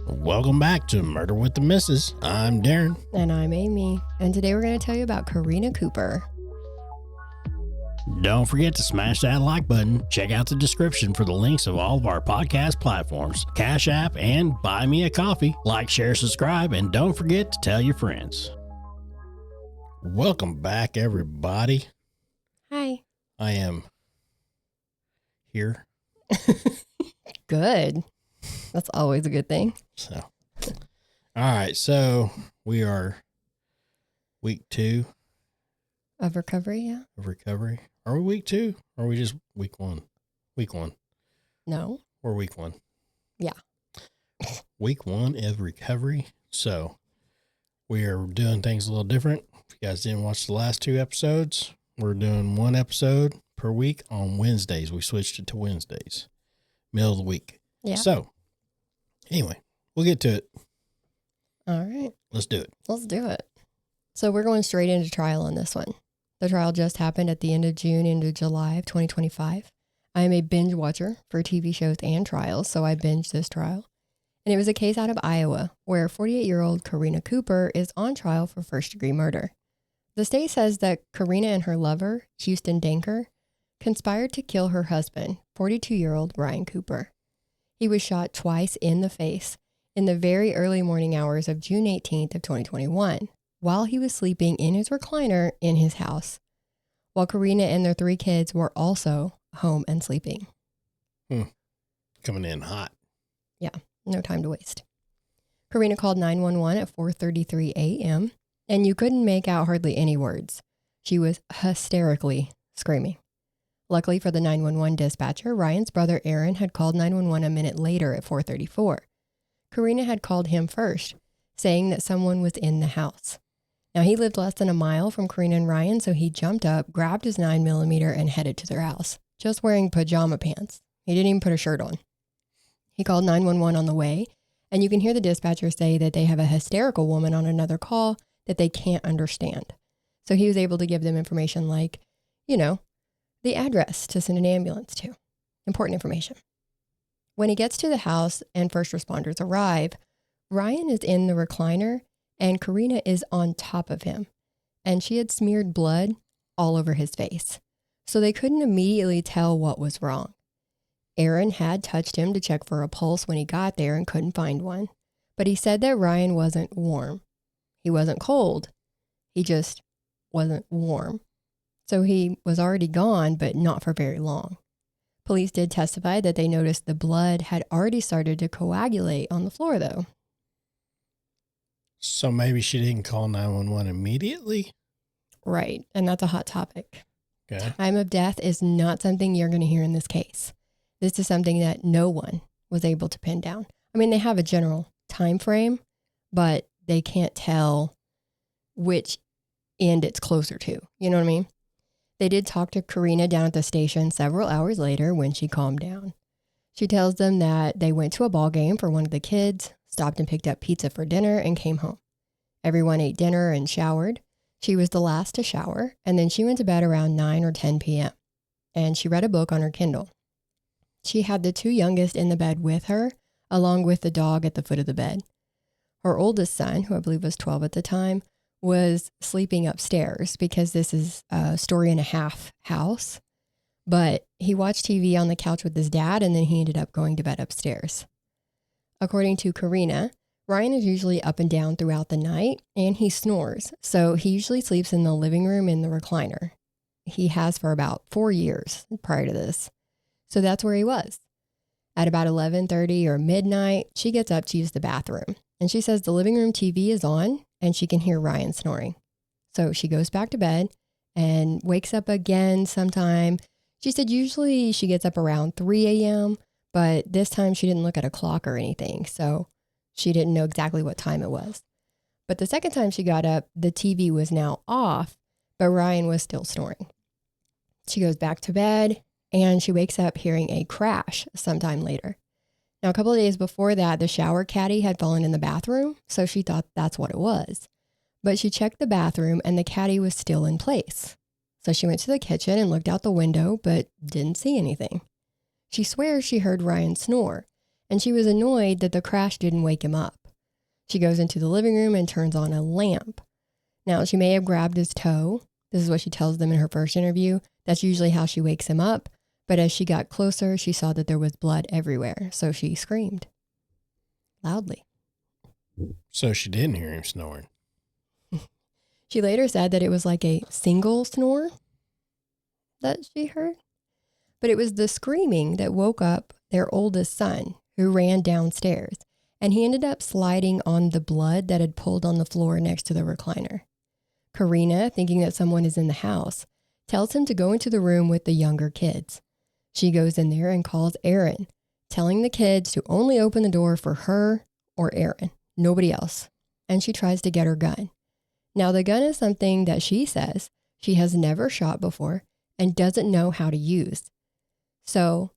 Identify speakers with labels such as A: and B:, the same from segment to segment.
A: Welcome back to Murder with the Missus. I'm Darren.
B: And I'm Amy. And today we're going to tell you about Karina Cooper.
A: Don't forget to smash that like button. Check out the description for the links of all of our podcast platforms, CashApp, and Buy Me a Coffee. Like, share, subscribe, and don't forget to tell your friends. Welcome back, everybody.
B: Hi.
A: I am here.
B: Good. That's always a good thing.
A: So, all right. So we are week 2
B: of recovery. Yeah.
A: Of recovery. Are we week 2? Or are we just week 1? Week 1.
B: No.
A: We're week 1.
B: Yeah.
A: Week 1 of recovery. So we are doing things a little different. If you guys didn't watch the last 2 episodes, we're doing 1 episode per week on Wednesdays. We switched it to Wednesdays, middle of the week.
B: Yeah.
A: So anyway, we'll get to it.
B: All right.
A: Let's do it.
B: Let's do it. So we're going straight into trial on this one. The trial just happened at the end of June into July of 2025. I am a binge watcher for TV shows and trials, so I binged this trial. And it was a case out of Iowa where 48-year-old Karina Cooper is on trial for first-degree murder. The state says that Karina and her lover, Houston Danker, conspired to kill her husband, 42-year-old Ryan Cooper. He was shot twice in the face in the very early morning hours of June 18th of 2021 while he was sleeping in his recliner in his house, while Karina and their 3 kids were also home and sleeping.
A: Coming in hot.
B: Yeah, no time to waste. Karina called 911 at 4:33 a.m., and you couldn't make out hardly any words. She was hysterically screaming. Luckily for the 911 dispatcher, Ryan's brother Aaron had called 911 a minute later at 4:34. Karina had called him first, saying that someone was in the house. Now, he lived less than a mile from Karina and Ryan, so he jumped up, grabbed his 9mm, and headed to their house, just wearing pajama pants. He didn't even put a shirt on. He called 911 on the way, and you can hear the dispatcher say that they have a hysterical woman on another call that they can't understand. So he was able to give them information like, the address to send an ambulance to. Important information. When he gets to the house and first responders arrive, Ryan is in the recliner and Karina is on top of him, and she had smeared blood all over his face. So they couldn't immediately tell what was wrong. Aaron had touched him to check for a pulse when he got there and couldn't find one, but he said that Ryan wasn't warm. He wasn't cold. He just wasn't warm. So he was already gone, but not for very long. Police did testify that they noticed the blood had already started to coagulate on the floor, though.
A: So maybe she didn't call 911 immediately?
B: Right, and that's a hot topic.
A: Okay.
B: Time of death is not something you're going to hear in this case. This is something that no one was able to pin down. I mean, they have a general time frame, but they can't tell which end it's closer to. You know what I mean? They did talk to Karina down at the station several hours later when she calmed down. She tells them that they went to a ball game for one of the kids, stopped and picked up pizza for dinner, and came home. Everyone ate dinner and showered. She was the last to shower, and then she went to bed around 9 or 10 p.m., and she read a book on her Kindle. She had the 2 youngest in the bed with her, along with the dog at the foot of the bed. Her oldest son, who I believe was 12 at the time, was sleeping upstairs because this is a story-and-a-half house, but he watched TV on the couch with his dad, and then he ended up going to bed upstairs. According to Karina, Ryan is usually up and down throughout the night, and he snores, so he usually sleeps in the living room in the recliner. He has for about 4 years prior to this, so that's where he was. At about 11:30 or midnight, she gets up to use the bathroom, and she says the living room TV is on, and she can hear Ryan snoring. So she goes back to bed and wakes up again sometime. She said usually she gets up around 3 a.m., but this time she didn't look at a clock or anything, so she didn't know exactly what time it was. But the second time she got up, the TV was now off, but Ryan was still snoring. She goes back to bed, and she wakes up hearing a crash sometime later. Now, a couple of days before that, the shower caddy had fallen in the bathroom, so she thought that's what it was. But she checked the bathroom, and the caddy was still in place. So she went to the kitchen and looked out the window, but didn't see anything. She swears she heard Ryan snore, and she was annoyed that the crash didn't wake him up. She goes into the living room and turns on a lamp. Now, she may have grabbed his toe. This is what she tells them in her first interview. That's usually how she wakes him up. But as she got closer, she saw that there was blood everywhere, so she screamed loudly.
A: So she didn't hear him snoring.
B: She later said that it was like a single snore that she heard. But it was the screaming that woke up their oldest son, who ran downstairs. And he ended up sliding on the blood that had pooled on the floor next to the recliner. Karina, thinking that someone is in the house, tells him to go into the room with the younger kids. She goes in there and calls Aaron, telling the kids to only open the door for her or Aaron, nobody else. And she tries to get her gun. Now, the gun is something that she says she has never shot before and doesn't know how to use. So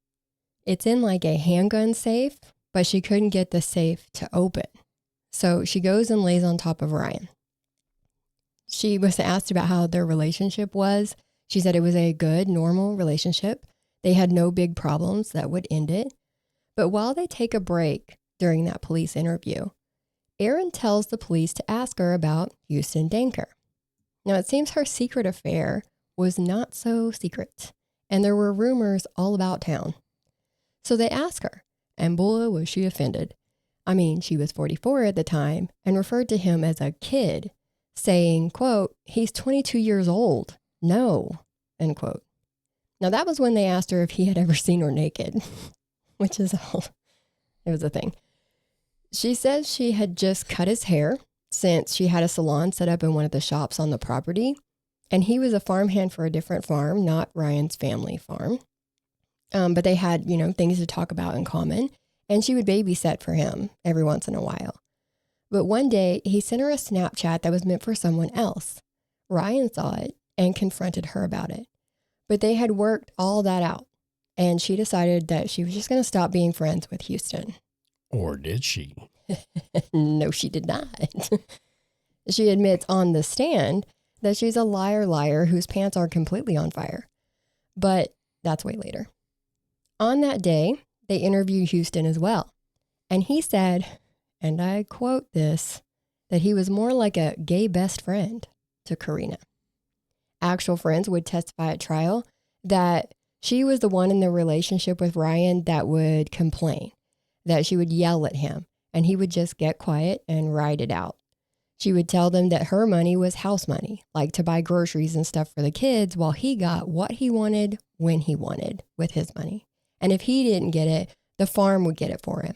B: it's in like a handgun safe, but she couldn't get the safe to open. So she goes and lays on top of Ryan. She was asked about how their relationship was. She said it was a good, normal relationship. They had no big problems that would end it. But while they take a break during that police interview, Aaron tells the police to ask her about Houston Danker. Now, it seems her secret affair was not so secret, and there were rumors all about town. So they ask her, and boy, was she offended. I mean, she was 44 at the time and referred to him as a kid, saying, quote, "He's 22 years old. No," end quote. Now, that was when they asked her if he had ever seen her naked, which is all, it was a thing. She says she had just cut his hair since she had a salon set up in one of the shops on the property. And he was a farmhand for a different farm, not Ryan's family farm. But they had, things to talk about in common. And she would babysit for him every once in a while. But one day he sent her a Snapchat that was meant for someone else. Ryan saw it and confronted her about it. But they had worked all that out. And she decided that she was just going to stop being friends with Houston.
A: Or did she?
B: No, she did not. She admits on the stand that she's a liar whose pants are completely on fire. But that's way later. On that day, they interviewed Houston as well. And he said, and I quote this, that he was more like a gay best friend to Karina. Actual friends would testify at trial that she was the one in the relationship with Ryan that would complain, that she would yell at him, and he would just get quiet and ride it out. She would tell them that her money was house money, like to buy groceries and stuff for the kids, while he got what he wanted when he wanted with his money. And if he didn't get it, the farm would get it for him.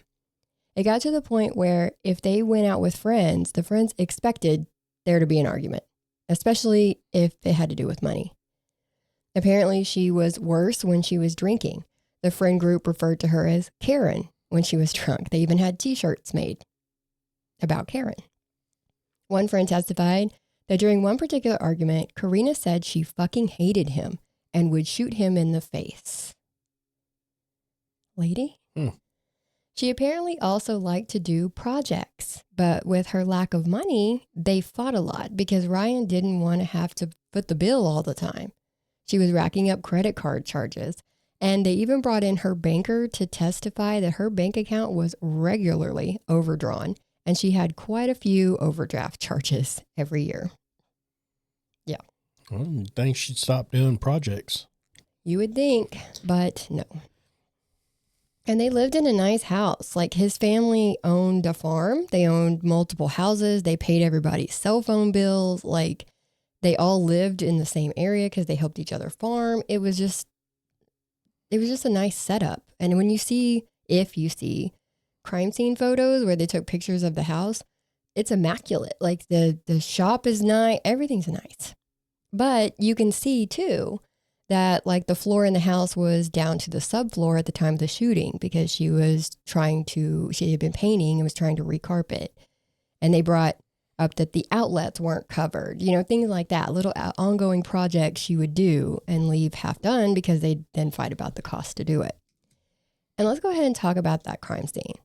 B: It got to the point where if they went out with friends, the friends expected there to be an argument, especially if it had to do with money. Apparently, she was worse when she was drinking. The friend group referred to her as Karen when she was drunk. They even had t-shirts made about Karen. One friend testified that during one particular argument, Karina said she fucking hated him and would shoot him in the face. Lady? She apparently also liked to do projects, but with her lack of money, they fought a lot because Ryan didn't want to have to foot the bill all the time. She was racking up credit card charges, and they even brought in her banker to testify that her bank account was regularly overdrawn, and she had quite a few overdraft charges every year. Yeah.
A: Well, you'd think she'd stop doing projects.
B: You would think, but no. And they lived in a nice house. Like, his family owned a farm. They owned multiple houses. They paid everybody's cell phone bills. Like, they all lived in the same area because they helped each other farm. It was just a nice setup. And when you see, if you see crime scene photos where they took pictures of the house, it's immaculate. Like, the shop is nice. Everything's nice. But you can see too that like the floor in the house was down to the subfloor at the time of the shooting because she had been painting and was trying to recarpet. And they brought up that the outlets weren't covered, things like that, little ongoing projects she would do and leave half done because they'd then fight about the cost to do it. And let's go ahead and talk about that crime scene.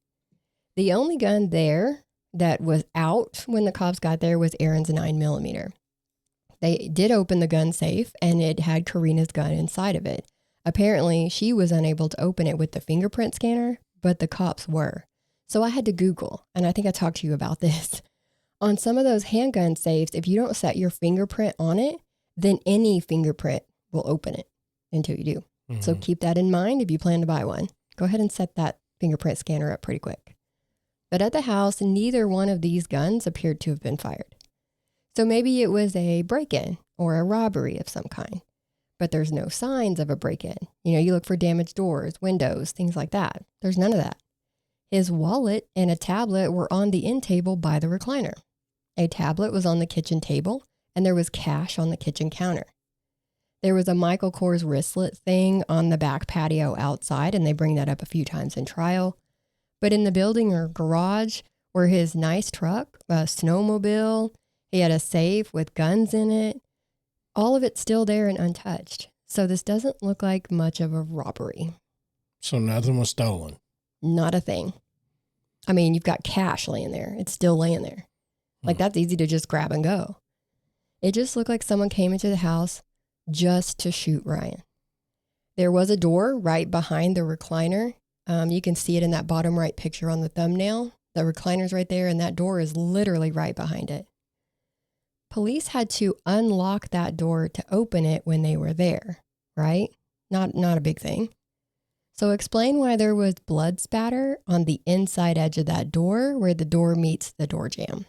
B: The only gun there that was out when the cops got there was Aaron's 9mm. They did open the gun safe and it had Karina's gun inside of it. Apparently, she was unable to open it with the fingerprint scanner, but the cops were. So I had to Google, and I think I talked to you about this. On some of those handgun safes, if you don't set your fingerprint on it, then any fingerprint will open it until you do.
A: Mm-hmm.
B: So keep that in mind if you plan to buy one. Go ahead and set that fingerprint scanner up pretty quick. But at the house, neither one of these guns appeared to have been fired. So maybe it was a break-in or a robbery of some kind. But there's no signs of a break-in. You know, you look for damaged doors, windows, things like that. There's none of that. His wallet and a tablet were on the end table by the recliner. A tablet was on the kitchen table, and there was cash on the kitchen counter. There was a Michael Kors wristlet thing on the back patio outside, and they bring that up a few times in trial. But in the building or garage were his nice truck, a snowmobile. He had a safe with guns in it. All of it's still there and untouched. So this doesn't look like much of a robbery.
A: So nothing was stolen?
B: Not a thing. I mean, you've got cash laying there. It's still laying there. Like, that's easy to just grab and go. It just looked like someone came into the house just to shoot Ryan. There was a door right behind the recliner. You can see it in that bottom right picture on the thumbnail. The recliner's right there, and that door is literally right behind it. Police had to unlock that door to open it when they were there, right? Not a big thing. So explain why there was blood spatter on the inside edge of that door where the door meets the door jamb.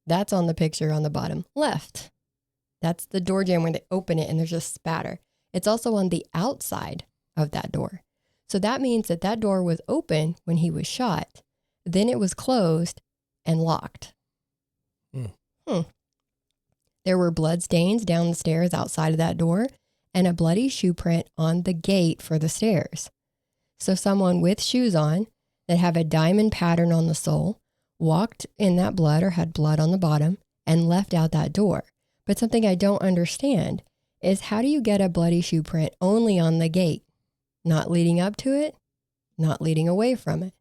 B: That's on the picture on the bottom left. That's the door jamb when they open it and there's just spatter. It's also on the outside of that door. So that means that that door was open when he was shot. Then it was closed and locked. There were blood stains down the stairs outside of that door and a bloody shoe print on the gate for the stairs. So someone with shoes on that have a diamond pattern on the sole walked in that blood or had blood on the bottom and left out that door. But something I don't understand is, how do you get a bloody shoe print only on the gate? Not leading up to it, not leading away from it,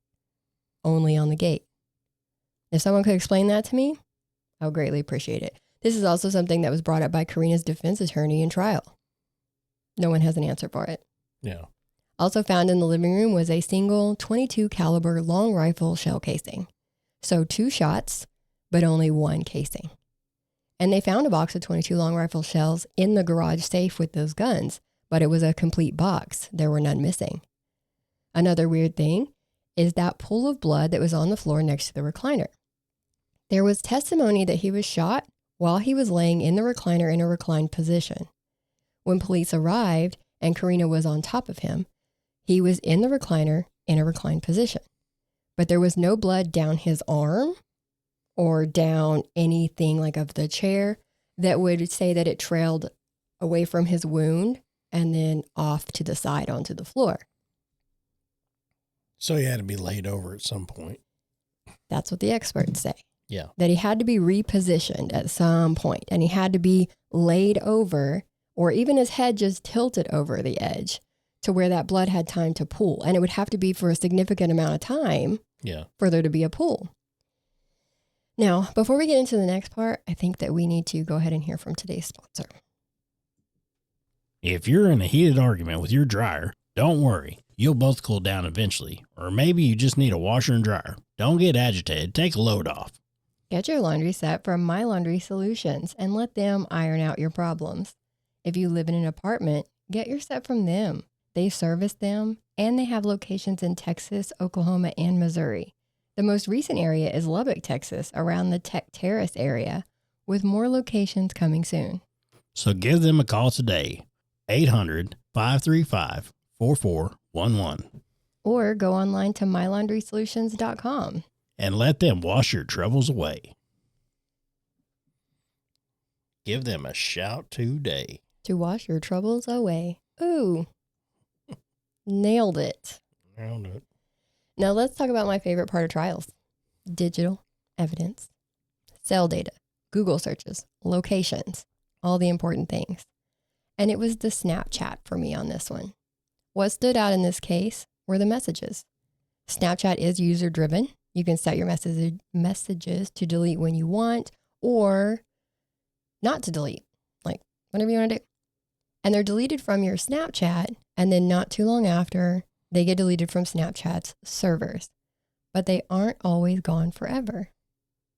B: only on the gate. If someone could explain that to me, I would greatly appreciate it. This is also something that was brought up by Karina's defense attorney in trial. No one has an answer for it.
A: Yeah.
B: Also found in the living room was a single .22 caliber long rifle shell casing. So 2 shots, but only 1 casing. And they found a box of .22 long rifle shells in the garage safe with those guns, but it was a complete box. There were none missing. Another weird thing is that pool of blood that was on the floor next to the recliner. There was testimony that he was shot while he was laying in the recliner in a reclined position. When police arrived and Karina was on top of him, he was in the recliner in a reclined position. But there was no blood down his arm or down anything like of the chair that would say that it trailed away from his wound and then off to the side onto the floor.
A: So he had to be laid over at some point.
B: That's what the experts say.
A: Yeah.
B: That he had to be repositioned at some point, and he had to be laid over, or even his head just tilted over the edge to where that blood had time to pool. And it would have to be for a significant amount of time for there to be a pool. Now, before we get into the next part, I think that we need to go ahead and hear from today's sponsor.
C: If you're in a heated argument with your dryer, don't worry. You'll both cool down eventually. Or maybe you just need a washer and dryer. Don't get agitated. Take a load off.
B: Get your laundry set from My Laundry Solutions and let them iron out your problems. If you live in an apartment, get your set from them. They service them, and they have locations in Texas, Oklahoma, and Missouri. The most recent area is Lubbock, Texas, around the Tech Terrace area, with more locations coming soon.
C: So give them a call today, 800-535-4411.
B: Or go online to mylaundrysolutions.com.
C: And let them wash your troubles away.
A: Give them a shout today.
B: To wash your troubles away. Ooh. Nailed it.
A: Nailed it.
B: Now let's talk about my favorite part of trials. Digital evidence, cell data, Google searches, locations, all the important things. And it was the Snapchat for me on this one. What stood out in this case were the messages. Snapchat is user-driven. You can set your messages to delete when you want or not to delete, like whatever you want to do. And they're deleted from your Snapchat, and then not too long after, They get deleted from Snapchat's servers, but they aren't always gone forever.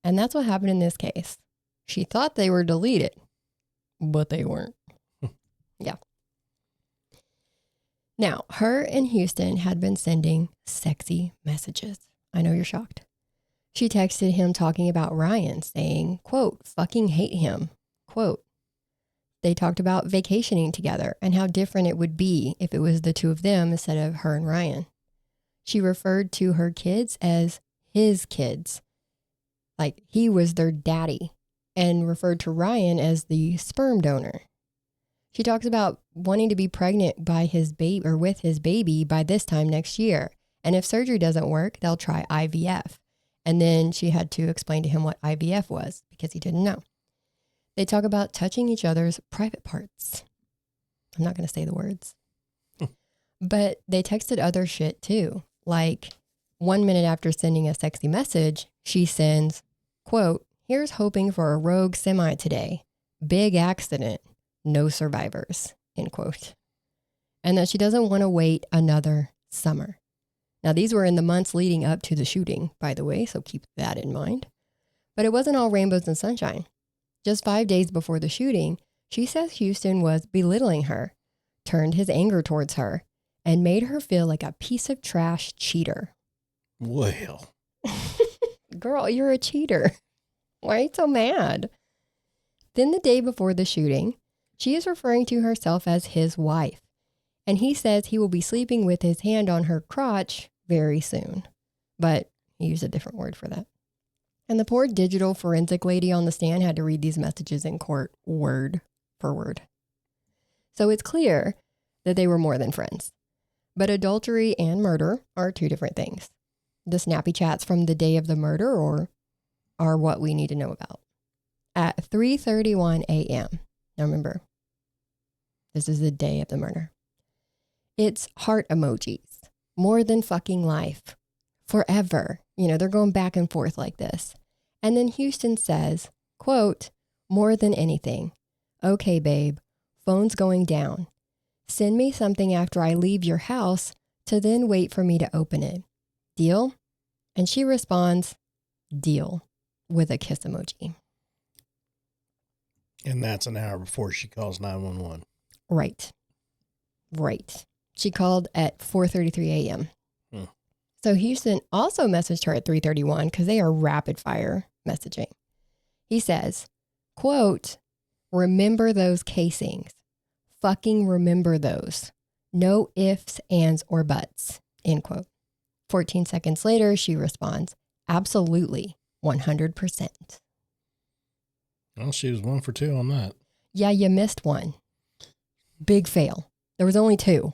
B: And that's what happened in this case. She thought they were deleted, but they weren't. Yeah. Now, her and Houston had been sending sexy messages. I know you're shocked. She texted him talking about Ryan, saying, quote, fucking hate him, quote. They talked about vacationing together and how different it would be if it was the two of them instead of her and Ryan. She referred to her kids as his kids, like he was their daddy, and referred to Ryan as the sperm donor. She talks about wanting to be pregnant by his baby or with his baby by this time next year. And if surgery doesn't work, they'll try IVF. And then she had to explain to him what IVF was because he didn't know. They talk about touching each other's private parts. I'm not going to say the words. But they texted other shit too. Like 1 minute after sending a sexy message, she sends, quote, here's hoping for a rogue semi today. Big accident. No survivors, end quote. And that she doesn't want to wait another summer. Now, these were in the months leading up to the shooting, by the way, so keep that in mind. But it wasn't all rainbows and sunshine. Just 5 days before the shooting, she says Houston was belittling her, turned his anger towards her, and made her feel like a piece of trash cheater.
A: Well.
B: Girl, you're a cheater. Why are you so mad? Then the day before the shooting, she is referring to herself as his wife, and he says he will be sleeping with his hand on her crotch very soon. But he used a different word for that. And the poor digital forensic lady on the stand had to read these messages in court word for word. So it's clear that they were more than friends. But adultery and murder are two different things. The snappy chats from the day of the murder are what we need to know about. At 3:31 a.m. Now remember, this is the day of the murder. It's heart emojis. More than fucking life. Forever. You know, they're going back and forth like this. And then Houston says, quote, more than anything. Okay, babe. Phone's going down. Send me something after I leave your house to then wait for me to open it. Deal? And she responds, deal, with a kiss emoji.
A: And that's an hour before she calls 911.
B: Right. She called at 4:33 a.m. So Houston also messaged her at 3:31 because they are rapid fire messaging. He says, quote, remember those casings. Fucking remember those. No ifs, ands, or buts, end quote. 14 seconds later, she responds, absolutely, 100%.
A: Well, she was 1 for 2 on that.
B: Yeah, you missed one. Big fail. There was only 2,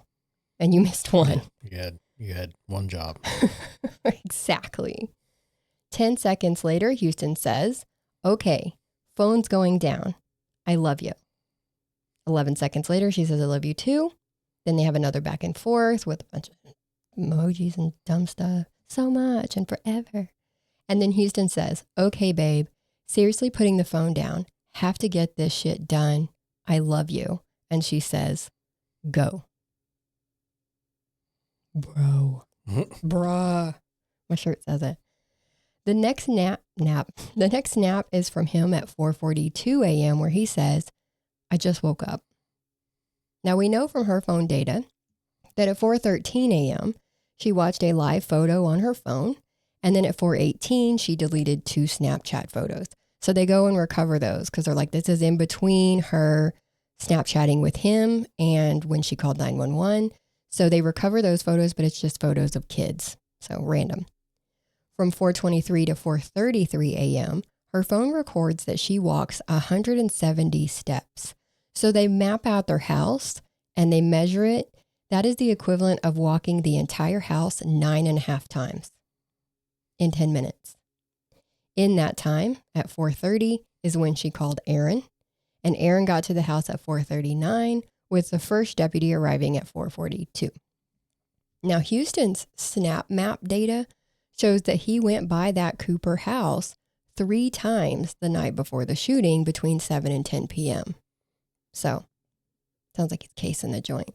B: and you missed one.
A: You had one job.
B: Exactly. 10 seconds later, Houston says, okay, phone's going down. I love you. 11 seconds later, she says, I love you too. Then they have another back and forth with a bunch of emojis and dumb stuff. So much and forever. And then Houston says, okay, babe, seriously putting the phone down. Have to get this shit done. I love you. And she says, go. Bro. Bruh. My shirt says it. The next snap is from him at 4:42 a.m. where he says, I just woke up. Now we know from her phone data that at 4:13 a.m. she watched a live photo on her phone, and then at 4:18 she deleted 2 Snapchat photos. So they go and recover those because they're like, this is in between her Snapchatting with him and when she called 911. So they recover those photos, but it's just photos of kids. So random. From 4:23 to 4:33 a.m., her phone records that she walks 170 steps. So they map out their house and they measure it. That is the equivalent of walking the entire house 9.5 times in 10 minutes. In that time, at 4:30 is when she called Aaron, and Aaron got to the house at 4:39, with the first deputy arriving at 4:42. Now, Houston's Snap Map data shows that he went by that Cooper house 3 times the night before the shooting between 7 and 10 p.m. So, sounds like he's casing the joint.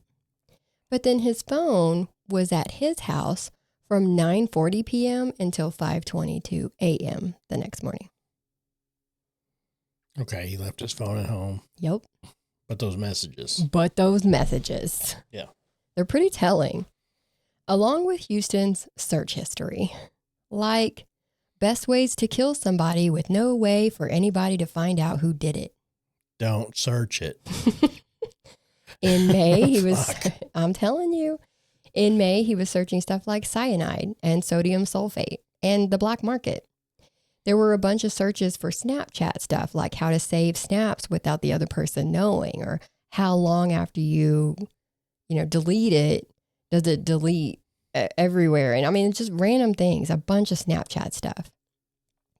B: But then his phone was at his house from 9:40 p.m. until 5:22 a.m. the next morning.
A: Okay, he left his phone at home.
B: Yep.
A: But those messages.
B: But those messages.
A: Yeah.
B: They're pretty telling. Along with Houston's search history. Like, best ways to kill somebody with no way for anybody to find out who did it.
A: Don't search it.
B: In May, he was,
A: Fuck.
B: I'm telling you, in May, he was searching stuff like cyanide and sodium sulfate and the black market. There were a bunch of searches for Snapchat stuff, like how to save snaps without the other person knowing, or how long after you delete it, does it delete everywhere? And I mean, just random things, a bunch of Snapchat stuff.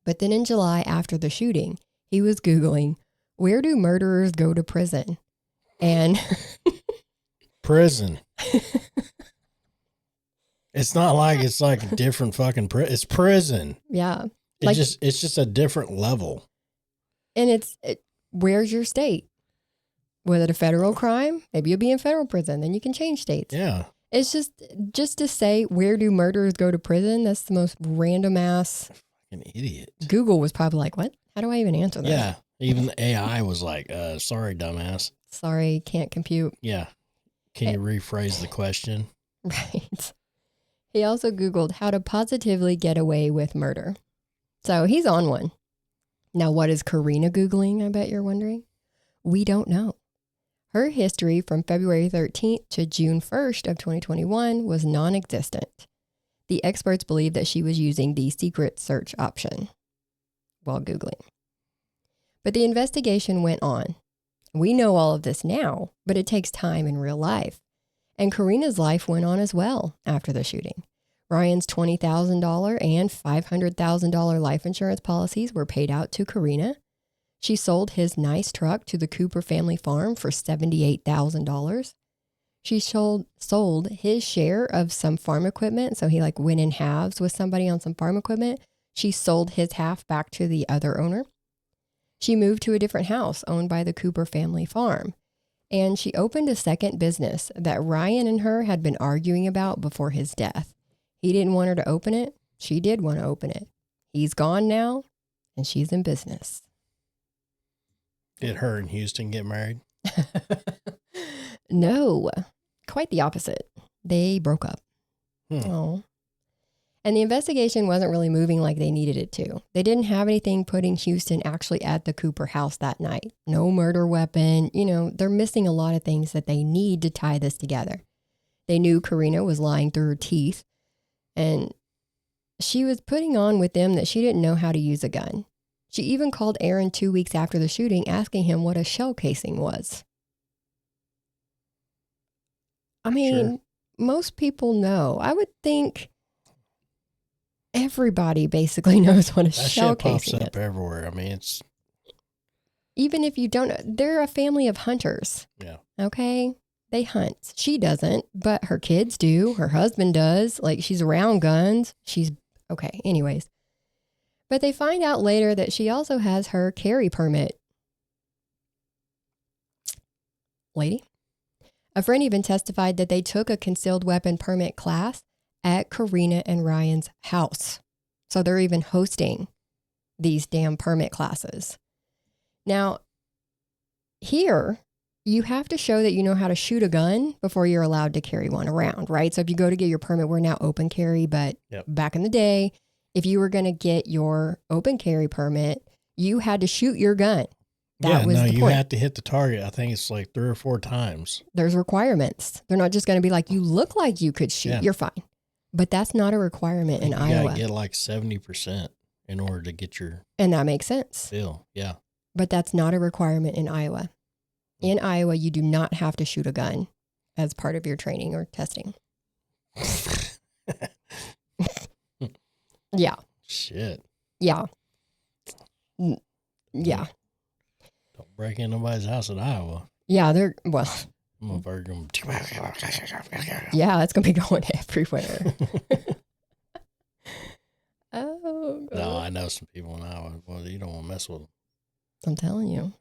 B: But then in July, after the shooting, he was Googling, where do murderers go to prison? And
A: prison. It's not like it's like a different fucking it's prison.
B: yeah.
A: It's just a different level.
B: And where's your state? Was it a federal crime? Maybe you'll be in federal prison. Then you can change states.
A: Yeah.
B: It's just to say, where do murderers go to prison? That's the most random ass.
A: An idiot.
B: Google was probably like, what? How do I even answer that?
A: Yeah. Even the AI was like, sorry, dumbass.
B: Sorry, can't compute.
A: Yeah. Can you rephrase the question?
B: Right. He also Googled how to positively get away with murder. So he's on one. Now, what is Karina Googling? I bet you're wondering. We don't know. Her history from February 13th to June 1st of 2021 was non-existent. The experts believe that she was using the secret search option while Googling. But the investigation went on. We know all of this now, but it takes time in real life. And Karina's life went on as well after the shooting. Ryan's $20,000 and $500,000 life insurance policies were paid out to Karina. She sold his nice truck to the Cooper family farm for $78,000. She sold his share of some farm equipment. So he went in halves with somebody on some farm equipment. She sold his half back to the other owner. She moved to a different house owned by the Cooper family farm. And she opened a second business that Ryan and her had been arguing about before his death. He didn't want her to open it. She did want to open it. He's gone now, and she's in business.
A: Did her and Houston get married?
B: No, quite the opposite. They broke up. Oh. And the investigation wasn't really moving like they needed it to. They didn't have anything putting Houston actually at the Cooper house that night. No murder weapon. They're missing a lot of things that they need to tie this together. They knew Karina was lying through her teeth, and she was putting on with them that she didn't know how to use a gun. She even called Aaron 2 weeks after the shooting, asking him what a shell casing was. I mean, Most people know. I would think everybody basically knows what a
A: That
B: shell
A: shit pops
B: casing
A: up
B: is.
A: everywhere. I mean, it's...
B: Even if you don't know, they're a family of hunters.
A: Yeah.
B: Okay? They hunt. She doesn't, but her kids do. Her husband does. She's around guns. Okay, anyways. But they find out later that she also has her carry permit. Lady? A friend even testified that they took a concealed weapon permit class at Karina and Ryan's house. So they're even hosting these damn permit classes. Now, here, you have to show that you know how to shoot a gun before you're allowed to carry one around, right? So if you go to get your permit, we're now open carry, but back in the day, if you were going to get your open carry permit, you had to shoot your gun. That was the point.
A: You have to hit the target. I think it's 3 or 4 times.
B: There's requirements. They're not just going to be like, you look like you could shoot. Yeah. You're fine. But that's not a requirement in Iowa.
A: You got to get 70% in order to get your...
B: And that makes sense.
A: Bill, yeah.
B: But that's not a requirement in Iowa. In Iowa, you do not have to shoot a gun as part of your training or testing. Yeah.
A: Shit.
B: Yeah. Yeah.
A: Don't break in nobody's house in Iowa.
B: Yeah, yeah, that's going to be going everywhere. Oh, God.
A: No, I know some people in Iowa. Well, you don't want to mess with them.
B: I'm telling you.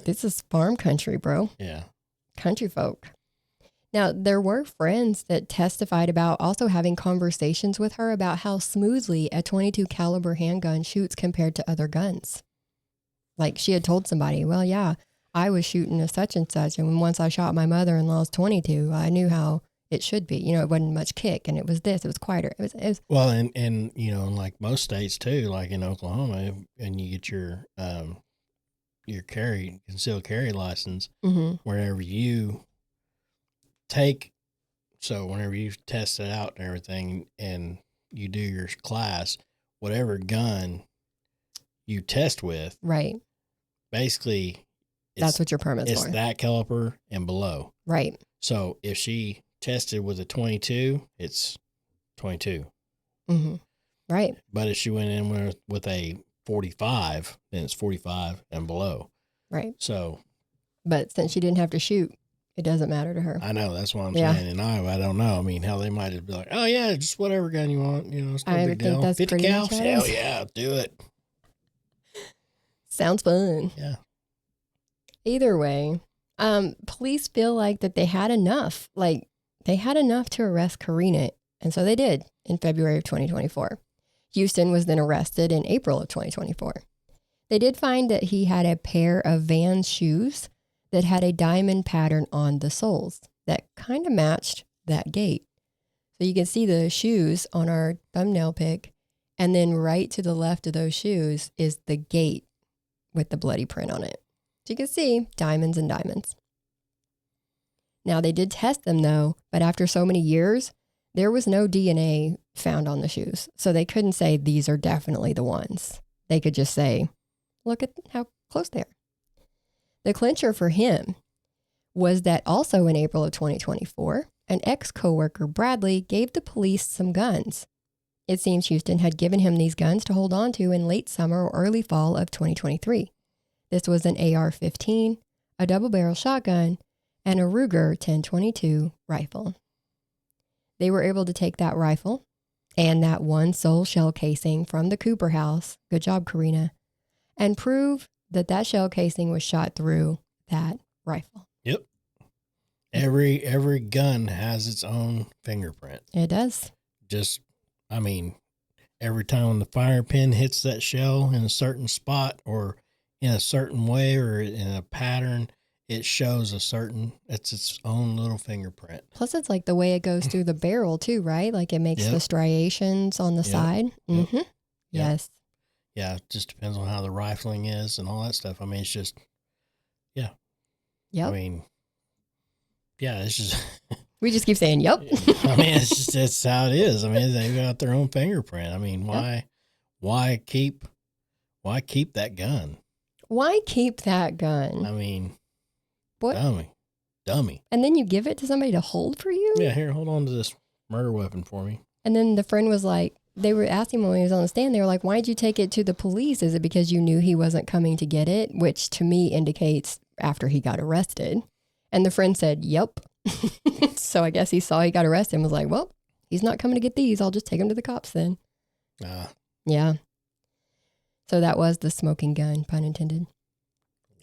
B: This is farm country, bro.
A: Yeah.
B: Country folk. Now, there were friends that testified about also having conversations with her about how smoothly a .22 caliber handgun shoots compared to other guns. Like she had told somebody, well, yeah, I was shooting a such and such. And once I shot my mother-in-law's .22, I knew how it should be. You know, it wasn't much kick and it was this, it was quieter. It was
A: Well, and you know, in like most states too, like in Oklahoma, and you get your concealed carry license, whenever you take, so whenever you test it out and everything and you do your class, whatever gun you test with,
B: right.
A: basically
B: That's what your permit's
A: it's
B: for.
A: that caliber and below.
B: Right.
A: So if she tested with a 22, it's 22.
B: Right.
A: But if she went in with a 45, then it's 45 and below.
B: Right.
A: So,
B: but since she didn't have to shoot, it doesn't matter to her.
A: I know, that's what I'm saying. In Iowa, I don't know. I mean, hell, they might just be like, oh yeah, just whatever gun you want. You know, it's no big deal.
B: That's
A: 50
B: pretty
A: cal?
B: much
A: Hell yeah, do it.
B: Sounds fun.
A: Yeah.
B: Either way, police feel like that they had enough. Like they had enough to arrest Karina. And so they did in February of 2024. Houston was then arrested in April of 2024. They did find that he had a pair of Vans shoes that had a diamond pattern on the soles that kind of matched that gate. So you can see the shoes on our thumbnail pic. And then right to the left of those shoes is the gate with the bloody print on it. So you can see diamonds and diamonds. Now they did test them though, but after so many years, there was no DNA found on the shoes. So they couldn't say these are definitely the ones. They could just say, look at how close they are. The clincher for him was that also in April of 2024, an ex-coworker, Bradley, gave the police some guns. It seems Houston had given him these guns to hold on to in late summer or early fall of 2023. This was an AR-15, a double-barrel shotgun, and a Ruger 10/22 rifle. They were able to take that rifle and that one sole shell casing from the Cooper house, good job, Karina, and prove that that shell casing was shot through that rifle.
A: Yep. Every gun has its own fingerprint.
B: It does.
A: Just, I mean, every time the fire pin hits that shell in a certain spot or in a certain way or in a pattern, it shows it's its own little fingerprint.
B: Plus, it's like the way it goes through the barrel too, right? Like it makes the striations on the side. Mm-hmm. Yep. Yes.
A: Yeah, it just depends on how the rifling is and all that stuff. I mean, it's just, yeah.
B: Yep.
A: I mean, yeah, it's just.
B: We just keep saying, yep.
A: I mean, that's how it is. I mean, they've got their own fingerprint. I mean, why keep that gun?
B: Why keep that gun?
A: I mean,
B: what?
A: Dummy.
B: And then you give it to somebody to hold for you?
A: Yeah, here, hold on to this murder weapon for me.
B: And then the friend was like, they were asking when he was on the stand, they were like, why'd you take it to the police? Is it because you knew he wasn't coming to get it? Which to me indicates after he got arrested. And the friend said, yep. So I guess he saw he got arrested and was like, well, he's not coming to get these. I'll just take him to the cops then. Yeah. So that was the smoking gun, pun intended.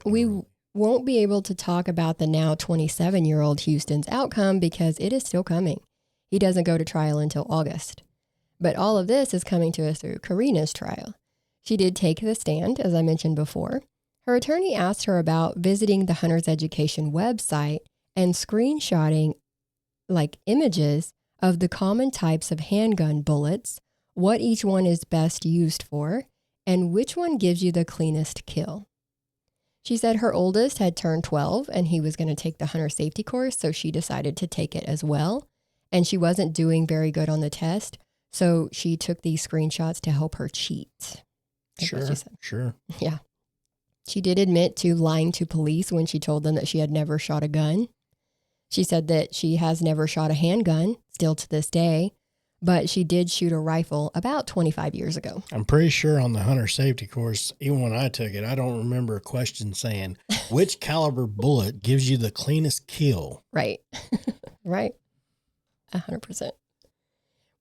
B: We won't be able to talk about the now 27-year-old Houston's outcome because it is still coming. He doesn't go to trial until August. But all of this is coming to us through Karina's trial. She did take the stand, as I mentioned before. Her attorney asked her about visiting the Hunter's Education website and screenshotting like images of the common types of handgun bullets, what each one is best used for, and which one gives you the cleanest kill. She said her oldest had turned 12 and he was going to take the hunter safety course, so she decided to take it as well. And she wasn't doing very good on the test, so she took these screenshots to help her cheat.
A: Sure.
B: Yeah. She did admit to lying to police when she told them that she had never shot a gun. She said that she has never shot a handgun, still to this day, but she did shoot a rifle about 25 years ago.
A: I'm pretty sure on the hunter safety course, even when I took it, I don't remember a question saying, which caliber bullet gives you the cleanest kill?
B: Right. Right. 100%.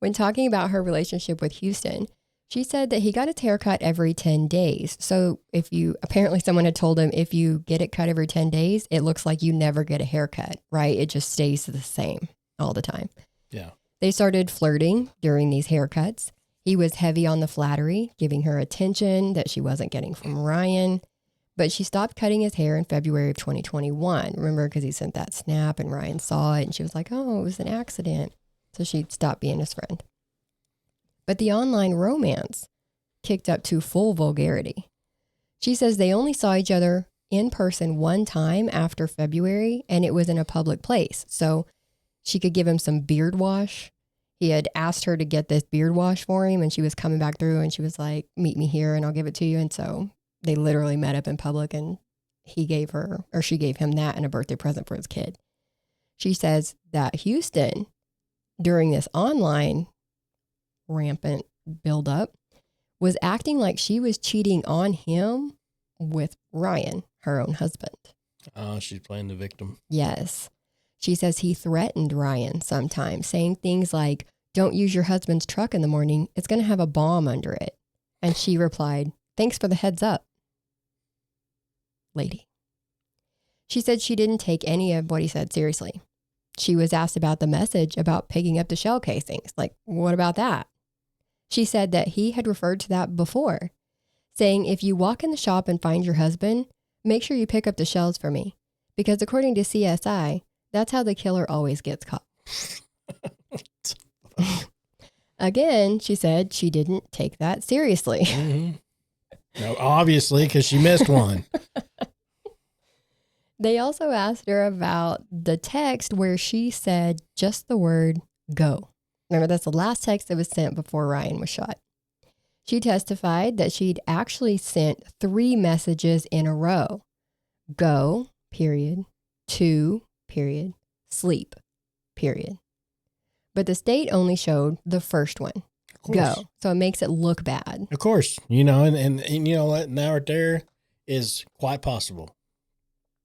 B: When talking about her relationship with Houston, She said that he got his hair cut every 10 days. So apparently someone had told him if you get it cut every 10 days, it looks like you never get a haircut, right? It just stays the same all the time.
A: Yeah.
B: They started flirting during these haircuts. He was heavy on the flattery, giving her attention that she wasn't getting from Ryan. But she stopped cutting his hair in February of 2021. Remember, because he sent that snap and Ryan saw it and she was like, oh, it was an accident. So she stopped being his friend. But the online romance kicked up to full vulgarity. She says they only saw each other in person one time after February, and it was in a public place. So she could give him some beard wash. He had asked her to get this beard wash for him, and she was coming back through, and she was like, meet me here and I'll give it to you. And so they literally met up in public, and she gave him that and a birthday present for his kid. She says that Houston, during this online rampant buildup, was acting like she was cheating on him with Ryan, her own husband.
A: Oh, she's playing the victim.
B: Yes. She says he threatened Ryan sometimes, saying things like, don't use your husband's truck in the morning. It's going to have a bomb under it. And she replied, thanks for the heads up, lady. She said she didn't take any of what he said seriously. She was asked about the message about picking up the shell casings. Like, what about that? She said that he had referred to that before, saying, if you walk in the shop and find your husband, make sure you pick up the shells for me. Because according to CSI, that's how the killer always gets caught. Again, she said she didn't take that seriously.
A: Mm-hmm. No, obviously, because she missed one.
B: They also asked her about the text where she said just the word go. Remember, that's the last text that was sent before Ryan was shot. She testified that she'd actually sent 3 messages in a row. Go, period. To, period. Sleep, period. But the state only showed the first one. Go. So it makes it look bad.
A: Of course. You know, and you know what? Now right there is quite possible.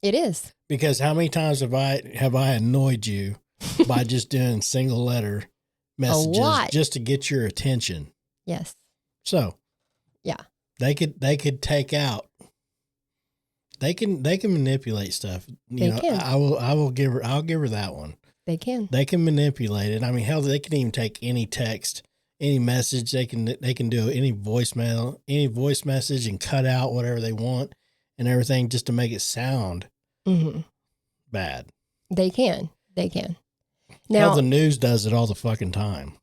B: It is.
A: Because how many times have I annoyed you by just doing single letter messages just to get your attention?
B: Yes.
A: So,
B: yeah,
A: they could take out. They can manipulate stuff.
B: They can.
A: I'll give her that one.
B: They can.
A: They can manipulate it. I mean, hell, they can even take any text, any message. They can do any voicemail, any voice message, and cut out whatever they want and everything just to make it sound bad.
B: They can.
A: Now
B: Now
A: the news does it all the fucking time.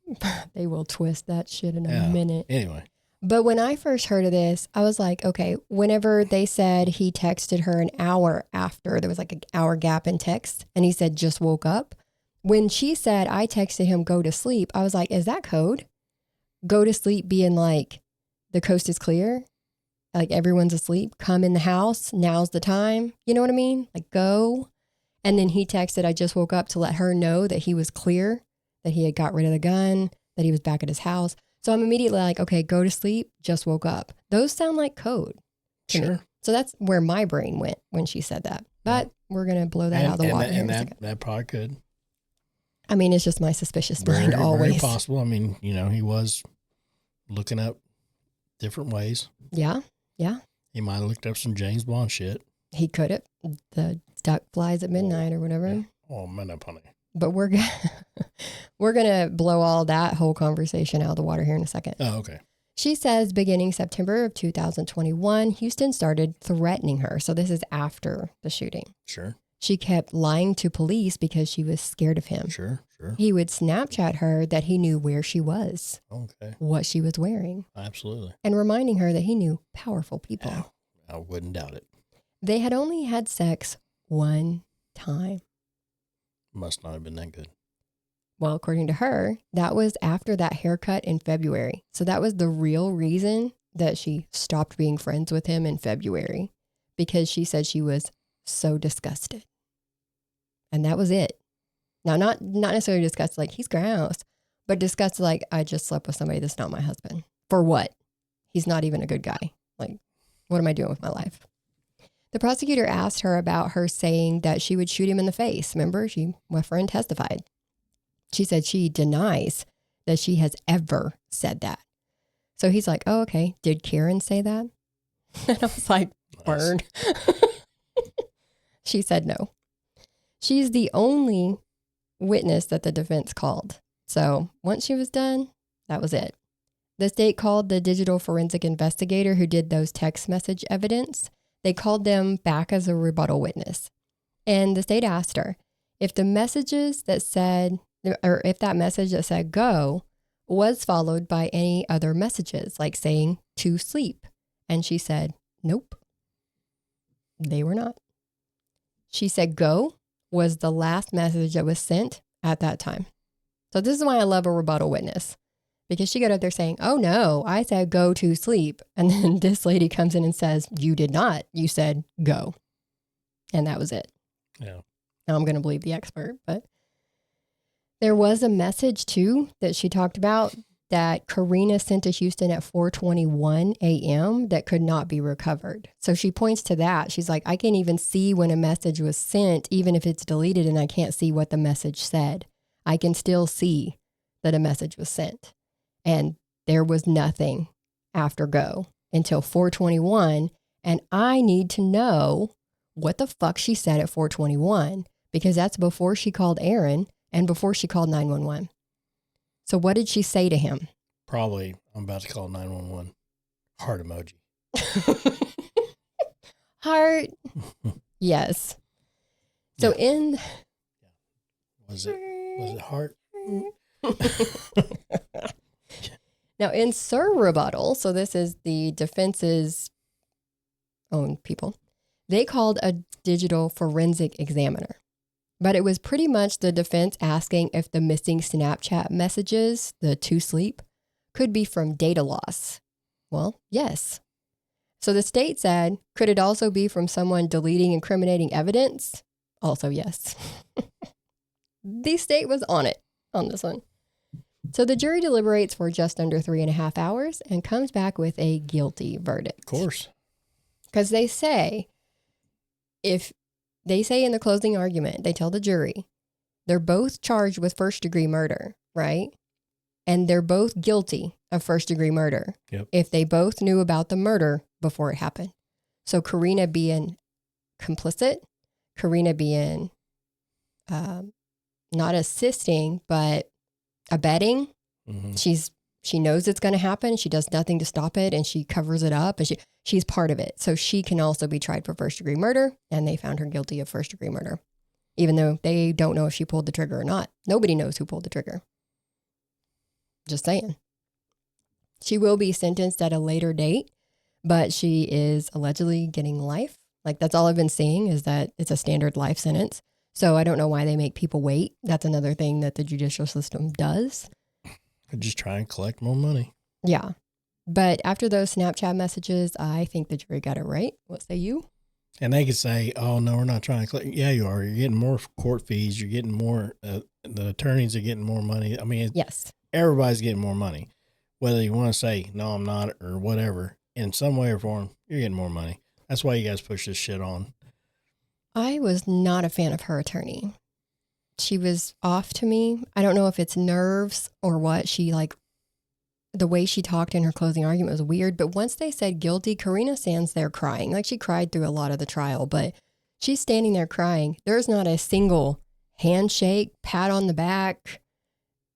B: they will twist that shit in a minute.
A: Anyway.
B: But when I first heard of this, I was like, okay, whenever they said he texted her an hour after, there was like an hour gap in text, and he said, just woke up. When she said, I texted him, go to sleep, I was like, is that code? Go to sleep being like, the coast is clear, like everyone's asleep, come in the house, now's the time. You know what I mean? Like go. And then he texted, I just woke up, to let her know that he was clear, that he had got rid of the gun, that he was back at his house. So I'm immediately like, okay, go to sleep, just woke up. Those sound like code to me. So that's where my brain went when she said that. But we're going to blow that out of the water.
A: That probably could.
B: I mean, it's just my suspicious mind always.
A: Very possible. I mean, you know, he was looking up different ways.
B: Yeah.
A: He might have looked up some James Bond shit.
B: He could have. The duck flies at midnight or whatever.
A: Yeah. Oh, man, up, honey.
B: But we're gonna blow all that whole conversation out of the water here in a second.
A: Oh, okay.
B: She says beginning September of 2021, Houston started threatening her. So this is after the shooting.
A: Sure.
B: She kept lying to police because she was scared of him.
A: Sure.
B: He would Snapchat her that he knew where she was.
A: Okay.
B: What she was wearing.
A: Absolutely.
B: And reminding her that he knew powerful people.
A: Yeah, I wouldn't doubt it.
B: They had only had sex one time.
A: Must not have been that good.
B: Well, according to her, that was after that haircut in February. So that was the real reason that she stopped being friends with him in February, because she said she was so disgusted. And that was it. Now, not necessarily disgusted like he's gross, but disgusted like I just slept with somebody that's not my husband. For what? He's not even a good guy. Like, what am I doing with my life? The prosecutor asked her about her saying that she would shoot him in the face. Remember, my friend testified. She said she denies that she has ever said that. So he's like, oh, okay. Did Karen say that? And I was like, burn. She said no. She's the only witness that the defense called. So once she was done, that was it. The state called the digital forensic investigator who did those text message evidence. They called them back as a rebuttal witness. And the state asked her if the messages that said, or if that message that said go was followed by any other messages, like saying to sleep. And she said, nope, they were not. She said go was the last message that was sent at that time. So this is why I love a rebuttal witness, because she got up there saying, oh no, I said go to sleep. And then this lady comes in and says, you did not. You said go. And that was it.
A: Yeah.
B: Now I'm going to believe the expert, but there was a message too that she talked about that Karina sent to Houston at 4:21 a.m. that could not be recovered. So she points to that. She's like, I can't even see when a message was sent, even if it's deleted and I can't see what the message said. I can still see that a message was sent. And there was nothing after go until 4:21. And I need to know what the fuck she said at 4:21, because that's before she called Aaron and before she called 911. So what did she say to him?
A: Probably, I'm about to call 911. Heart emoji.
B: Heart. Yes. So in...
A: Was it heart?
B: Now in Sir rebuttal, so this is the defense's own people, they called a digital forensic examiner. But it was pretty much the defense asking if the missing Snapchat messages, the to sleep, could be from data loss. Well, yes. So the state said, could it also be from someone deleting incriminating evidence? Also, yes. The state was on it on this one. So the jury deliberates for just under 3.5 hours and comes back with a guilty verdict.
A: Of course.
B: Because they say, in the closing argument, they tell the jury, they're both charged with first-degree murder, right? And they're both guilty of first-degree murder.
A: Yep.
B: If they both knew about the murder before it happened. So Karina being complicit, Karina being not assisting, but abetting.
A: Mm-hmm.
B: She knows it's going to happen. She does nothing to stop it, and she covers it up, and she's part of it. So she can also be tried for first-degree murder, and they found her guilty of first-degree murder, even though they don't know if she pulled the trigger or not. Nobody knows who pulled the trigger. Just saying. She will be sentenced at a later date, but she is allegedly getting life. Like, that's all I've been seeing is that it's a standard life sentence. So I don't know why they make people wait. That's another thing that the judicial system does.
A: They're just trying to collect more money.
B: Yeah. But after those Snapchat messages, I think the jury got it right. What say you?
A: And they could say, oh, no, we're not trying to collect. Yeah, you are. You're getting more court fees. You're getting more, the attorneys are getting more money. I mean,
B: Yes.
A: Everybody's getting more money. Whether you want to say, no, I'm not, or whatever, in some way or form, you're getting more money. That's why you guys push this shit on.
B: I was not a fan of her attorney. She was off to me. I don't know if it's nerves or what. The way she talked in her closing argument was weird. But once they said guilty, Karina stands there crying. Like, she cried through a lot of the trial, but she's standing there crying. There's not a single handshake, pat on the back.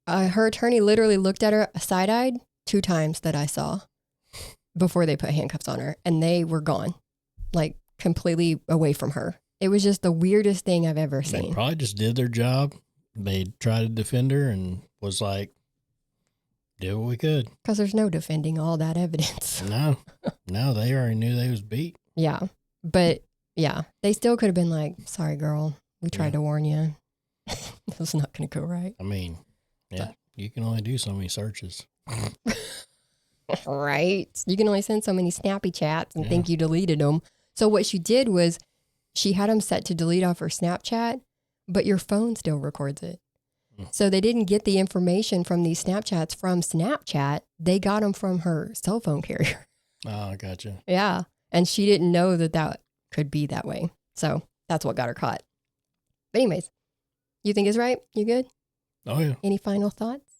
B: Her attorney literally looked at her side-eyed 2 times that I saw before they put handcuffs on her, and they were gone, like completely away from her. It was just the weirdest thing I've ever seen.
A: They probably just did their job. They tried to defend her and was like, did what we could.
B: Because there's no defending all that evidence.
A: No, they already knew they was beat.
B: Yeah. But yeah, they still could have been like, sorry, girl, we tried to warn you. It's not going to go right.
A: I mean, yeah, you can only do so many searches.
B: Right. You can only send so many snappy chats and think you deleted them. So what she did was she had them set to delete off her Snapchat, but your phone still records it. So they didn't get the information from these Snapchats from Snapchat. They got them from her cell phone carrier.
A: Oh, gotcha.
B: Yeah. And she didn't know that could be that way. So that's what got her caught. But anyways, you think it's right? You good?
A: Oh, yeah.
B: Any final thoughts?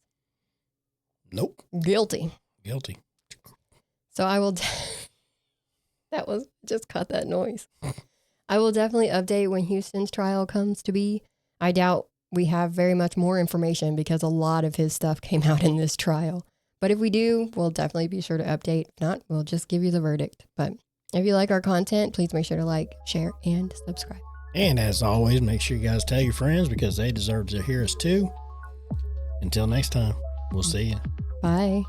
A: Nope.
B: Guilty. So I will, that was, just cut that noise. I will definitely update when Houston's trial comes to be. I doubt we have very much more information because a lot of his stuff came out in this trial. But if we do, we'll definitely be sure to update. If not, we'll just give you the verdict. But if you like our content, please make sure to like, share, and subscribe.
A: And as always, make sure you guys tell your friends because they deserve to hear us too. Until next time, we'll see you.
B: Bye.